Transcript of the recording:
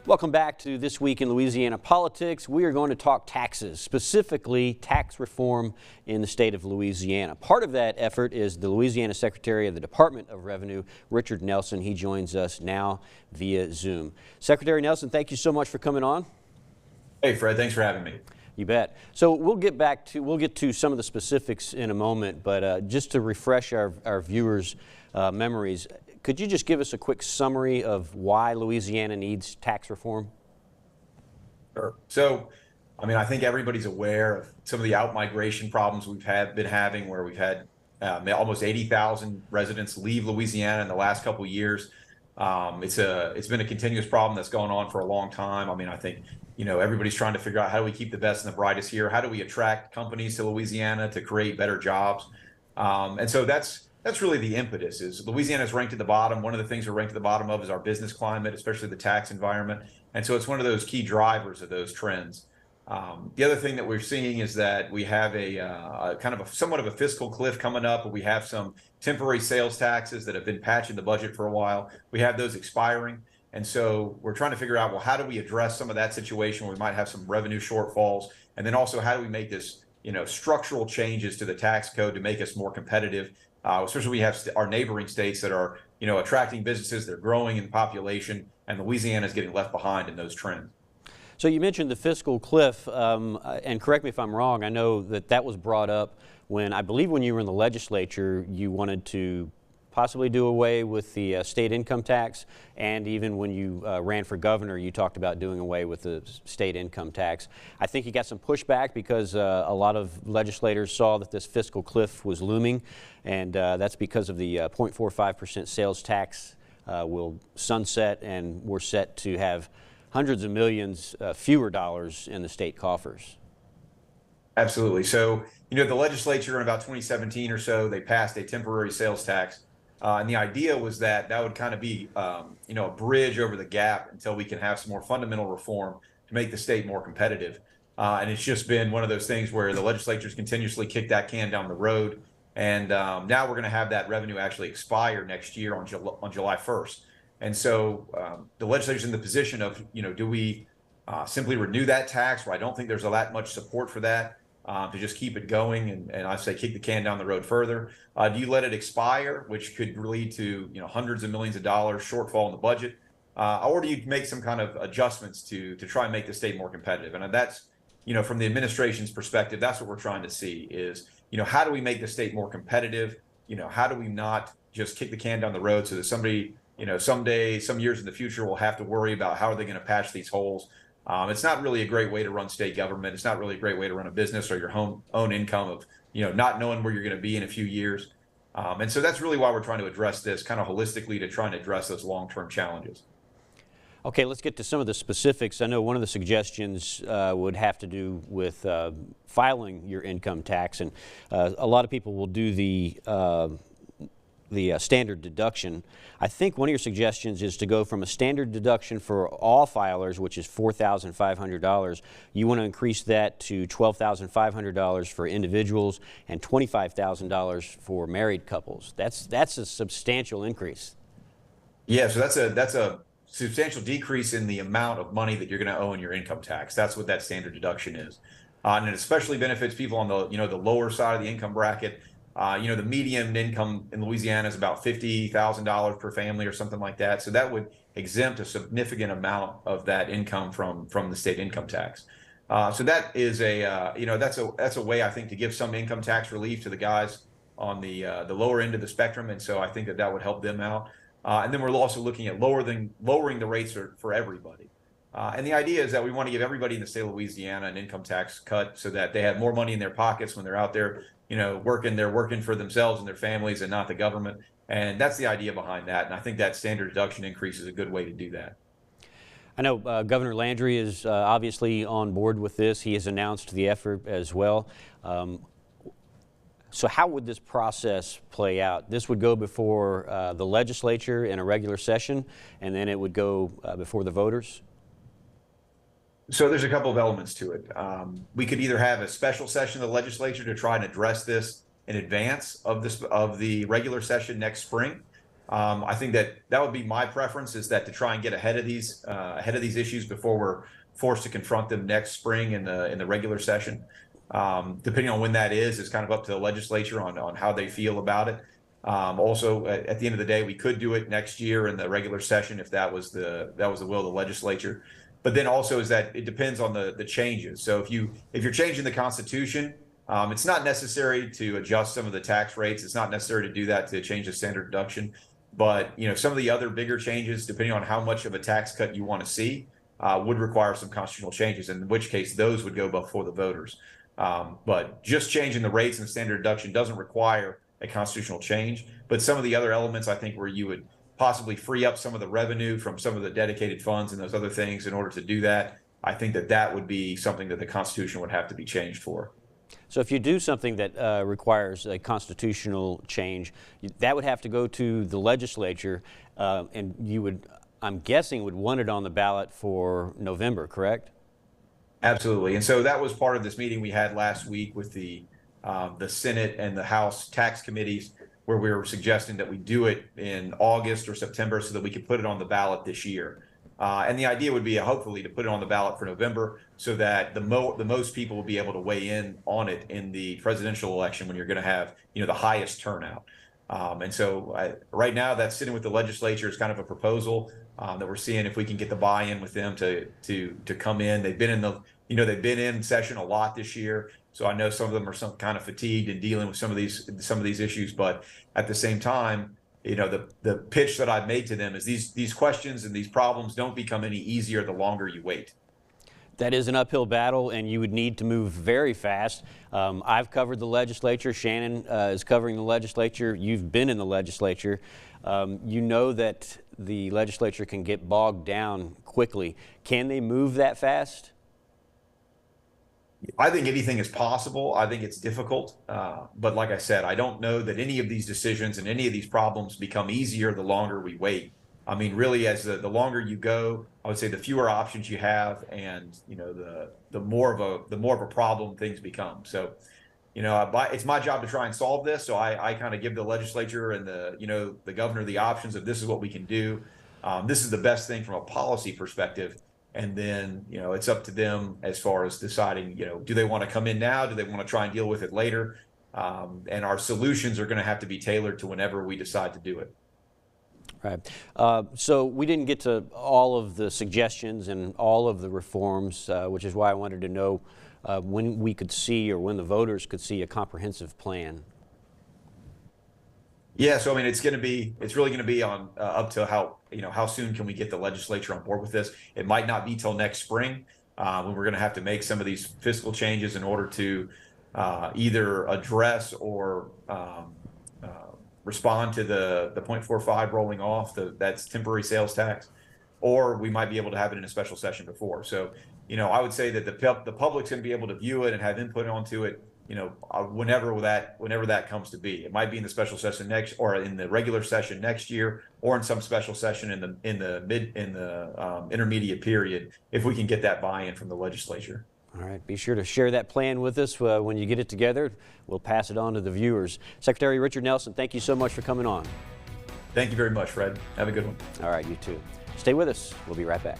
Welcome back to This Week in Louisiana Politics. We are going to talk taxes, specifically tax reform in the state of Louisiana. Part of that effort is the Louisiana Secretary of the Department of Revenue, Richard Nelson. He joins us now via Zoom. Secretary Nelson, thank you so much for coming on. Hey, Fred, thanks for having me. You bet. So we'll get to some of the specifics in a moment, but just to refresh our viewers' memories, could you just give us a quick summary of why Louisiana needs tax reform? Sure. So, I think everybody's aware of some of the out-migration problems we've been having, where we've had almost 80,000 residents leave Louisiana in the last couple of years. It's been a continuous problem that's going on for a long time. I think, everybody's trying to figure out, how do we keep the best and the brightest here? How do we attract companies to Louisiana to create better jobs? And so that's really the impetus. Is Louisiana is ranked at the bottom. One of the things we're ranked at the bottom of is our business climate, especially the tax environment. And so it's one of those key drivers of those trends. The other thing that we're seeing is that we have a kind of somewhat of a fiscal cliff coming up. We have some temporary sales taxes that have been patching the budget for a while. We have those expiring. And so we're trying to figure out, well, how do we address some of that situation where we might have some revenue shortfalls? And then also, how do we make this, structural changes to the tax code to make us more competitive? Especially we have our neighboring states that are, attracting businesses, they're growing in population, and Louisiana is getting left behind in those trends. So you mentioned the fiscal cliff, and correct me if I'm wrong, I know that was brought up when, I believe when you were in the legislature, you wanted to possibly do away with the state income tax, and even when you ran for governor, you talked about doing away with the state income tax. I think you got some pushback because a lot of legislators saw that this fiscal cliff was looming, and that's because of the 0.45% sales tax will sunset, and we're set to have hundreds of millions fewer dollars in the state coffers. Absolutely. So, the legislature in about 2017 or so, they passed a temporary sales tax. And the idea was that would kind of be, a bridge over the gap until we can have some more fundamental reform to make the state more competitive. And it's just been one of those things where the legislature's continuously kicked that can down the road. And now we're going to have that revenue actually expire next year on July 1st. And so the legislature's in the position of, do we simply renew that tax? Well, I don't think there's that much support for that. To just keep it going and I say kick the can down the road further? Do you let it expire, which could lead to hundreds of millions of dollars shortfall in the budget, or do you make some kind of adjustments to try and make the state more competitive? And that's from the administration's perspective, that's what we're trying to see is how do we make the state more competitive? How do we not just kick the can down the road so that somebody someday, some years in the future, will have to worry about how are they going to patch these holes? It's not really a great way to run state government. It's not really a great way to run a business or your own income of, not knowing where you're going to be in a few years. And so that's really why we're trying to address this kind of holistically to try and address those long-term challenges. Okay, let's get to some of the specifics. I know one of the suggestions would have to do with filing your income tax, and a lot of people will do the standard deduction. I think one of your suggestions is to go from a standard deduction for all filers, which is $4,500. You want to increase that to $12,500 for individuals and $25,000 for married couples. That's a substantial increase. Yeah, so that's a substantial decrease in the amount of money that you're going to owe in your income tax. That's what that standard deduction is, and it especially benefits people on the the lower side of the income bracket. The median income in Louisiana is about $50,000 per family or something like that. So that would exempt a significant amount of that income from the state income tax. So that is that's a way, I think, to give some income tax relief to the guys on the lower end of the spectrum. And so I think that would help them out. And then we're also looking at lowering the rates for everybody. And the idea is that we want to give everybody in the state of Louisiana an income tax cut so that they have more money in their pockets when they're out there working. They're working for themselves and their families and not the government. And that's the idea behind that. And I think that standard deduction increase is a good way to do that. I know Governor Landry is obviously on board with this. He has announced the effort as well. So how would this process play out? This would go before the legislature in a regular session, and then it would go before the voters? So there's a couple of elements to it. We could either have a special session of the legislature to try and address this in advance of the regular session next spring, I think that would be my preference, is that to try and get ahead of these issues before we're forced to confront them next spring in the regular session. Depending on when that is kind of up to the legislature on how they feel about it. Also, at the end of the day, we could do it next year in the regular session if that was the will of the legislature. But then also is that it depends on the changes. So if you're changing the Constitution, it's not necessary to adjust some of the tax rates. It's not necessary to do that to change the standard deduction. But some of the other bigger changes, depending on how much of a tax cut you want to see, would require some constitutional changes, in which case those would go before the voters. But just changing the rates and the standard deduction doesn't require a constitutional change. But some of the other elements, I think, where you would possibly free up some of the revenue from some of the dedicated funds and those other things in order to do that, I think that would be something that the Constitution would have to be changed for. So if you do something that requires a constitutional change, that would have to go to the legislature, and you would, I'm guessing, would want it on the ballot for November, correct? Absolutely. And so that was part of this meeting we had last week with the Senate and the House tax committees, where we were suggesting that we do it in August or September so that we could put it on the ballot this year. And the idea would be hopefully to put it on the ballot for November so that the most people will be able to weigh in on it in the presidential election, when you're going to have the highest turnout. And so right now that's sitting with the legislature as kind of a proposal that we're seeing if we can get the buy-in with them to come in. They've been in they've been in session a lot this year, so I know some of them are some kind of fatigued and dealing with some of these issues. But at the same time, the pitch that I've made to them is these questions and these problems don't become any easier the longer you wait. That is an uphill battle, and you would need to move very fast. I've covered the legislature. Shannon is covering the legislature. You've been in the legislature. You know that the legislature can get bogged down quickly. Can they move that fast? I think anything is possible. I think it's difficult. But like I said, I don't know that any of these decisions and any of these problems become easier the longer we wait. I mean, really, as the longer you go, I would say the fewer options you have, and the more of a problem things become. So, it's my job to try and solve this. So I kind of give the legislature and the governor the options of this is what we can do. This is the best thing from a policy perspective. And then, it's up to them as far as deciding, do they want to come in now? Do they want to try and deal with it later? And our solutions are going to have to be tailored to whenever we decide to do it. Right. So we didn't get to all of the suggestions and all of the reforms, which is why I wanted to know when we could see, or when the voters could see, a comprehensive plan. Yeah, so I mean, it's really going to be on up to how soon can we get the legislature on board with this. It might not be till next spring when we're going to have to make some of these fiscal changes in order to either address or respond to the 0.45 rolling off, that's temporary sales tax, or we might be able to have it in a special session before. So, I would say that the public's going to be able to view it and have input onto it, whenever that comes to be. It might be in the special session next, or in the regular session next year, or in some special session in the intermediate period, if we can get that buy-in from the legislature. All right, be sure to share that plan with us when you get it together. We'll pass it on to the viewers. Secretary Richard Nelson, thank you so much for coming on. Thank you very much, Fred. Have a good one. All right, you too. Stay with us. We'll be right back.